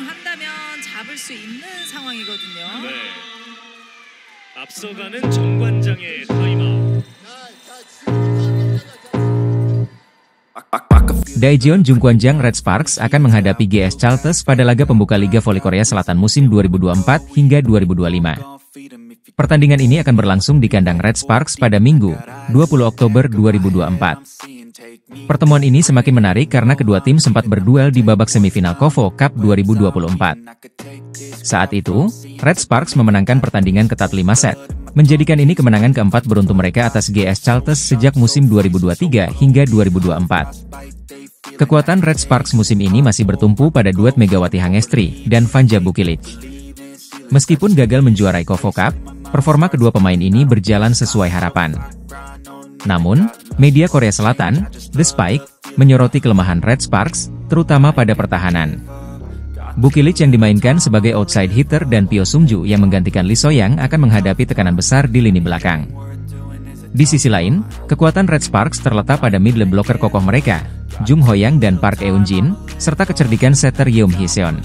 집중한다면 잡을 수 있는 상황이거든요. 네. 앞서가는 정관장의 타임아웃. Daejeon Jungkwanjang Red Sparks akan menghadapi GS Chalters pada laga pembuka Liga Voli Korea Selatan musim 2024 hingga 2025. Pertandingan ini akan berlangsung di kandang Red Sparks pada Minggu, 20 Oktober 2024. Pertemuan ini semakin menarik karena kedua tim sempat berduel di babak semifinal KOFO Cup 2024. Saat itu, Red Sparks memenangkan pertandingan ketat 5 set, menjadikan ini kemenangan keempat beruntung mereka atas GS Chalters sejak musim 2023 hingga 2024. Kekuatan Red Sparks musim ini masih bertumpu pada duet Megawati Hangestri dan Vanja Bukilic. Meskipun gagal menjuarai KOFO Cup, performa kedua pemain ini berjalan sesuai harapan. Namun, media Korea Selatan, The Spike, menyoroti kelemahan Red Sparks, terutama pada pertahanan. Bukilic yang dimainkan sebagai outside hitter dan Pyo Sungju yang menggantikan Lee So-young akan menghadapi tekanan besar di lini belakang. Di sisi lain, kekuatan Red Sparks terletak pada middle blocker kokoh mereka, Jung Ho-young dan Park Eun-jin, serta kecerdikan setter Yeom Hee-seon.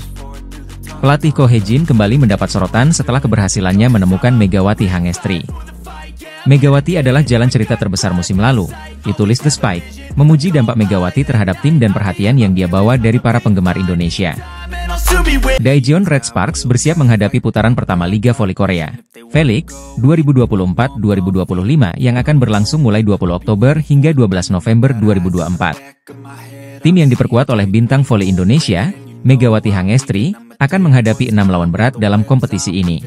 Pelatih Ko Hae-jin kembali mendapat sorotan setelah keberhasilannya menemukan Megawati Hangestri. Megawati adalah jalan cerita terbesar musim lalu, ditulis The Spike, memuji dampak Megawati terhadap tim dan perhatian yang dia bawa dari para penggemar Indonesia. Daejeon Red Sparks bersiap menghadapi putaran pertama Liga Voli Korea, V-League 2024-2025 yang akan berlangsung mulai 20 Oktober hingga 12 November 2024. Tim yang diperkuat oleh bintang voli Indonesia, Megawati Hangestri, akan menghadapi 6 lawan berat dalam kompetisi ini.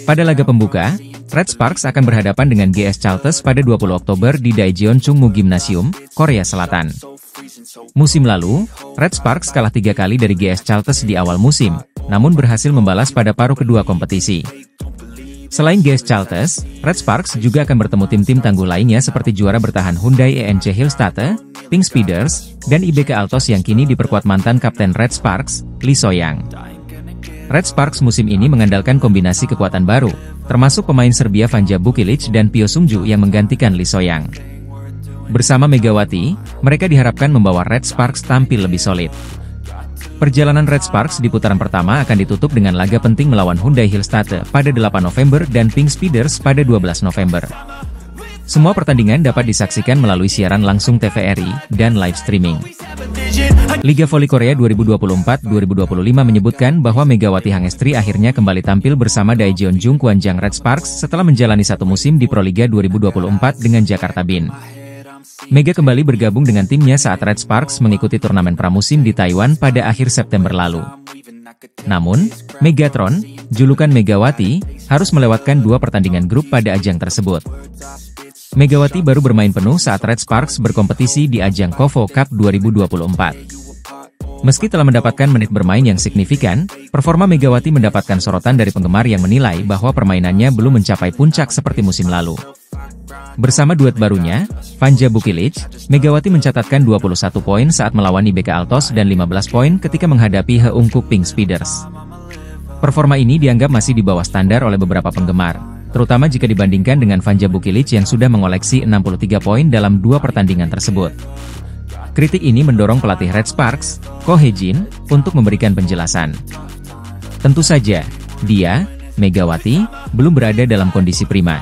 Pada laga pembuka, Red Sparks akan berhadapan dengan GS Chalters pada 20 Oktober di Daejeon Chungmu Gymnasium, Korea Selatan. Musim lalu, Red Sparks kalah 3 kali dari GS Chalters di awal musim, namun berhasil membalas pada paruh kedua kompetisi. Selain GS Chalters, Red Sparks juga akan bertemu tim-tim tangguh lainnya seperti juara bertahan Hyundai ENC Hillstatte, Pink Speeders, dan IBK Altos yang kini diperkuat mantan kapten Red Sparks, Lee So-young. Red Sparks musim ini mengandalkan kombinasi kekuatan baru, termasuk pemain Serbia Vanja Bukilic dan Pyo Sungju yang menggantikan Lee So-young. Bersama Megawati, mereka diharapkan membawa Red Sparks tampil lebih solid. Perjalanan Red Sparks di putaran pertama akan ditutup dengan laga penting melawan Hyundai Hillstatte pada 8 November dan Pink Speeders pada 12 November. Semua pertandingan dapat disaksikan melalui siaran langsung TVRI dan live streaming. Liga Voli Korea 2024-2025 menyebutkan bahwa Megawati Hangestri akhirnya kembali tampil bersama Daejeon Jungkwanjang Red Sparks setelah menjalani satu musim di Proliga 2024 dengan Jakarta Bin. Mega kembali bergabung dengan timnya saat Red Sparks mengikuti turnamen pramusim di Taiwan pada akhir September lalu. Namun, Megatron, julukan Megawati, harus melewatkan 2 pertandingan grup pada ajang tersebut. Megawati baru bermain penuh saat Red Sparks berkompetisi di ajang KOFO Cup 2024. Meski telah mendapatkan menit bermain yang signifikan, performa Megawati mendapatkan sorotan dari penggemar yang menilai bahwa permainannya belum mencapai puncak seperti musim lalu. Bersama duet barunya, Vanja Bukilic, Megawati mencatatkan 21 poin saat melawan IBK Altos dan 15 poin ketika menghadapi Heungkuk Pink Speeders. Performa ini dianggap masih di bawah standar oleh beberapa penggemar, terutama jika dibandingkan dengan Vanja Bukilic yang sudah mengoleksi 63 poin dalam 2 pertandingan tersebut. Kritik ini mendorong pelatih Red Sparks, Ko Hae-jin, untuk memberikan penjelasan. Tentu saja, dia, Megawati, belum berada dalam kondisi prima.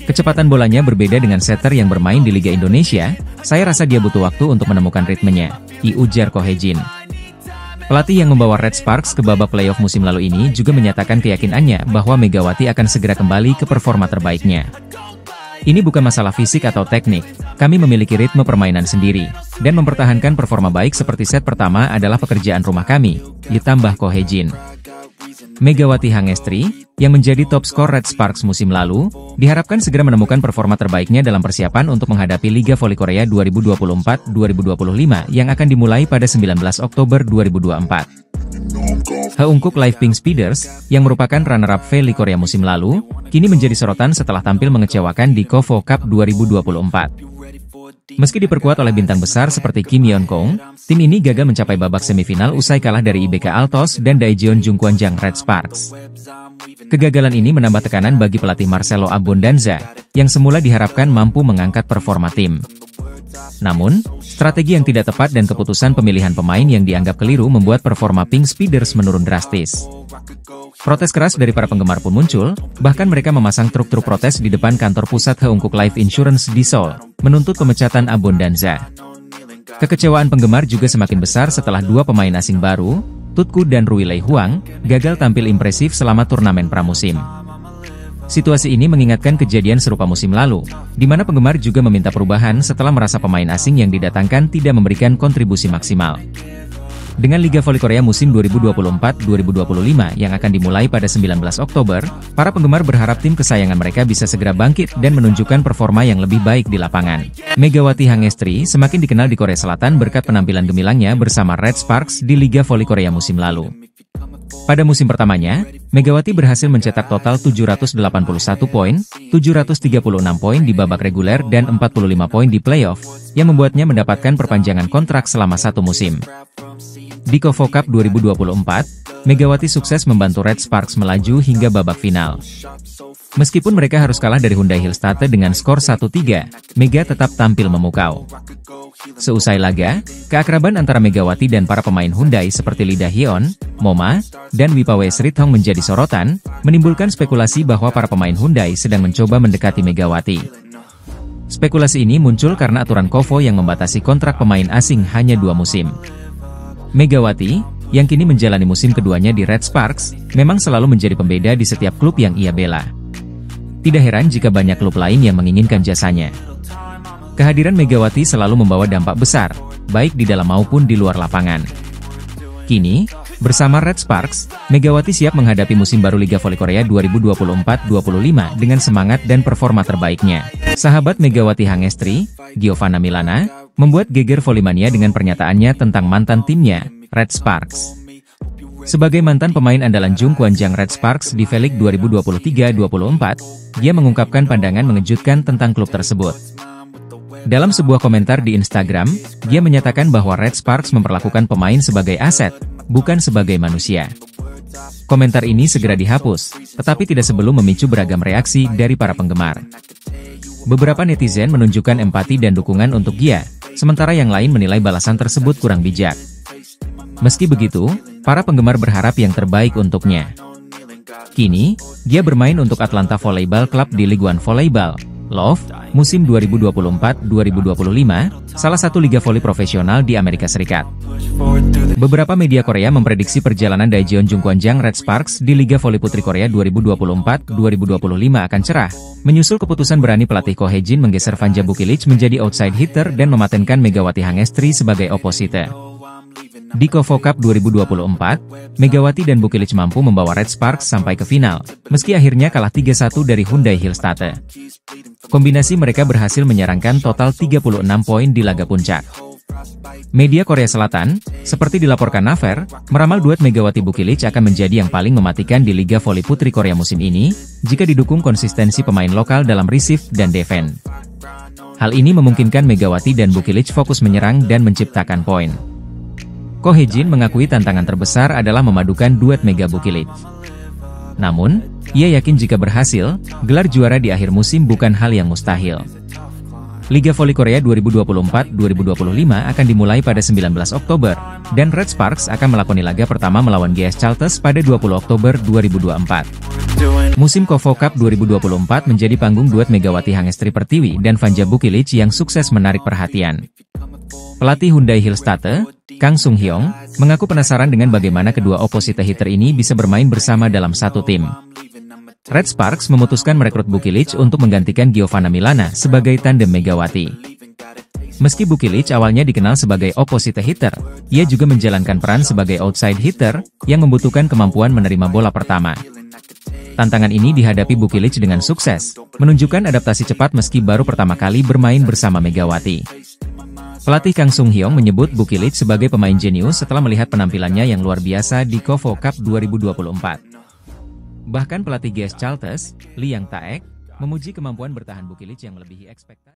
Kecepatan bolanya berbeda dengan setter yang bermain di Liga Indonesia, saya rasa dia butuh waktu untuk menemukan ritmenya, ujar Ko Hae-jin. Pelatih yang membawa Red Sparks ke babak playoff musim lalu ini juga menyatakan keyakinannya bahwa Megawati akan segera kembali ke performa terbaiknya. Ini bukan masalah fisik atau teknik, kami memiliki ritme permainan sendiri, dan mempertahankan performa baik seperti set pertama adalah pekerjaan rumah kami, ditambah Ko Hae-jin. Megawati Hangestri, yang menjadi top skor Red Sparks musim lalu, diharapkan segera menemukan performa terbaiknya dalam persiapan untuk menghadapi Liga Voli Korea 2024-2025 yang akan dimulai pada 19 Oktober 2024. Heungkuk Live Pink Speeders, yang merupakan runner-up V-League Korea musim lalu, kini menjadi sorotan setelah tampil mengecewakan di KOFO Cup 2024. Meski diperkuat oleh bintang besar seperti Kim Yeon-kong, tim ini gagal mencapai babak semifinal usai kalah dari IBK Altos dan Daejeon Jungkwanjang Red Sparks. Kegagalan ini menambah tekanan bagi pelatih Marcelo Abondanza, yang semula diharapkan mampu mengangkat performa tim. Namun, Strategi yang tidak tepat dan keputusan pemilihan pemain yang dianggap keliru membuat performa Pink Speeders menurun drastis. Protes keras dari para penggemar pun muncul, bahkan mereka memasang truk-truk protes di depan kantor pusat Heungkuk Life Insurance di Seoul, menuntut pemecatan Abondanza. Kekecewaan penggemar juga semakin besar setelah dua pemain asing baru, Tutku dan Rui Lei Huang, gagal tampil impresif selama turnamen pramusim. Situasi ini mengingatkan kejadian serupa musim lalu, di mana penggemar juga meminta perubahan setelah merasa pemain asing yang didatangkan tidak memberikan kontribusi maksimal. Dengan Liga Voli Korea musim 2024-2025 yang akan dimulai pada 19 Oktober, para penggemar berharap tim kesayangan mereka bisa segera bangkit dan menunjukkan performa yang lebih baik di lapangan. Megawati Hangestri semakin dikenal di Korea Selatan berkat penampilan gemilangnya bersama Red Sparks di Liga Voli Korea musim lalu. Pada musim pertamanya, Megawati berhasil mencetak total 781 poin, 736 poin di babak reguler dan 45 poin di playoff, yang membuatnya mendapatkan perpanjangan kontrak selama satu musim. Di KOFO Cup 2024, Megawati sukses membantu Red Sparks melaju hingga babak final. Meskipun mereka harus kalah dari Hyundai Hillstatte dengan skor 1-3, Mega tetap tampil memukau. Seusai laga, keakraban antara Megawati dan para pemain Hyundai seperti Lee Da-hyun, Moma, dan Wipawe Srithong menjadi sorotan, menimbulkan spekulasi bahwa para pemain Hyundai sedang mencoba mendekati Megawati. Spekulasi ini muncul karena aturan KOFO yang membatasi kontrak pemain asing hanya 2 musim. Megawati, yang kini menjalani musim keduanya di Red Sparks, memang selalu menjadi pembeda di setiap klub yang ia bela. Tidak heran jika banyak klub lain yang menginginkan jasanya. Kehadiran Megawati selalu membawa dampak besar, baik di dalam maupun di luar lapangan. Kini, bersama Red Sparks, Megawati siap menghadapi musim baru Liga Voli Korea 2024-25 dengan semangat dan performa terbaiknya. Sahabat Megawati Hangestri, Giovanna Milana, membuat geger Volimania dengan pernyataannya tentang mantan timnya, Red Sparks. Sebagai mantan pemain andalan Jung Kwanjang Red Sparks di V-League 2023-24, dia mengungkapkan pandangan mengejutkan tentang klub tersebut. Dalam sebuah komentar di Instagram, dia menyatakan bahwa Red Sparks memperlakukan pemain sebagai aset, bukan sebagai manusia. Komentar ini segera dihapus, tetapi tidak sebelum memicu beragam reaksi dari para penggemar. Beberapa netizen menunjukkan empati dan dukungan untuk dia, sementara yang lain menilai balasan tersebut kurang bijak. Meski begitu, para penggemar berharap yang terbaik untuknya. Kini, dia bermain untuk Atlanta Volleyball Club di League One Volleyball, LOV, musim 2024-2025, salah satu liga voli profesional di Amerika Serikat. Beberapa media Korea memprediksi perjalanan Daejeon Jung Kwanjang Red Sparks di Liga Voli Putri Korea 2024-2025 akan cerah, menyusul keputusan berani pelatih Ko Hae-jin menggeser Vanja Bukilic menjadi outside hitter dan mematenkan Megawati Hangestri sebagai opposite. Di KOFO Cup 2024, Megawati dan Bukilic mampu membawa Red Sparks sampai ke final, meski akhirnya kalah 3-1 dari Hyundai Hillstatte. Kombinasi mereka berhasil menyerangkan total 36 poin di laga puncak. Media Korea Selatan, seperti dilaporkan Naver, meramal duet Megawati Bukilic akan menjadi yang paling mematikan di Liga Voli Putri Korea musim ini, jika didukung konsistensi pemain lokal dalam receive dan defense. Hal ini memungkinkan Megawati dan Bukilic fokus menyerang dan menciptakan poin. Ko Hae-jin mengakui tantangan terbesar adalah memadukan duet Mega Bukilic. Namun, ia yakin jika berhasil, gelar juara di akhir musim bukan hal yang mustahil. Liga Voli Korea 2024-2025 akan dimulai pada 19 Oktober, dan Red Sparks akan melakoni laga pertama melawan GS Chalters pada 20 Oktober 2024. Musim KOFO Cup 2024 menjadi panggung duet Megawati Hangestri Pertiwi dan Vanja Bukilic yang sukses menarik perhatian. Pelatih Hyundai Hillstatte, Kang Sung-hyung, mengaku penasaran dengan bagaimana kedua opposite hitter ini bisa bermain bersama dalam satu tim. Red Sparks memutuskan merekrut Bukilic untuk menggantikan Giovanna Milana sebagai tandem Megawati. Meski Bukilic awalnya dikenal sebagai opposite hitter, ia juga menjalankan peran sebagai outside hitter, yang membutuhkan kemampuan menerima bola pertama. Tantangan ini dihadapi Bukilic dengan sukses, menunjukkan adaptasi cepat meski baru pertama kali bermain bersama Megawati. Pelatih Kang Sung-hyung menyebut Bukilic sebagai pemain jenius setelah melihat penampilannya yang luar biasa di KOFO Cup 2024. Bahkan pelatih GS Chalters, Lee Yang Taek, memuji kemampuan bertahan Bukilic yang melebihi ekspektasi.